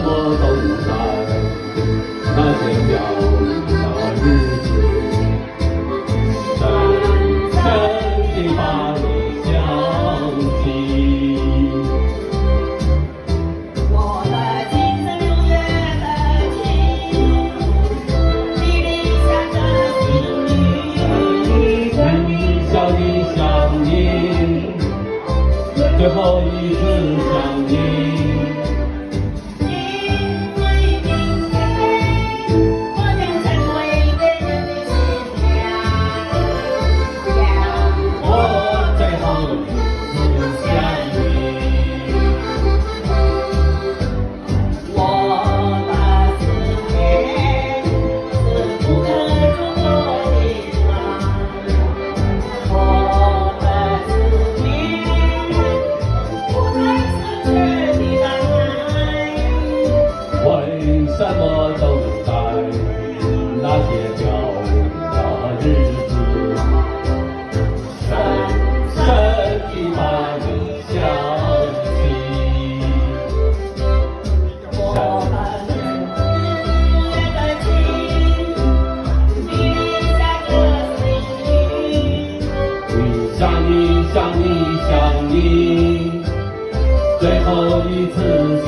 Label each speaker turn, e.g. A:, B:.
A: 么都在，那些飘零的日子，深深地把你想起。
B: 我的青春永远的情，你留下的心语。
A: 想你想你，最后一次想你。
B: 因为明天我将成为别人的新娘，
A: 我最后一次想你。
B: 我的思念是不可触摸的浪，我的思念不再是这的爱。
A: 为什么都在那些飘零的日子，深深地把你想起。
B: 我的永远的情，你留下的心语。
A: 想你想你想你，最后一次想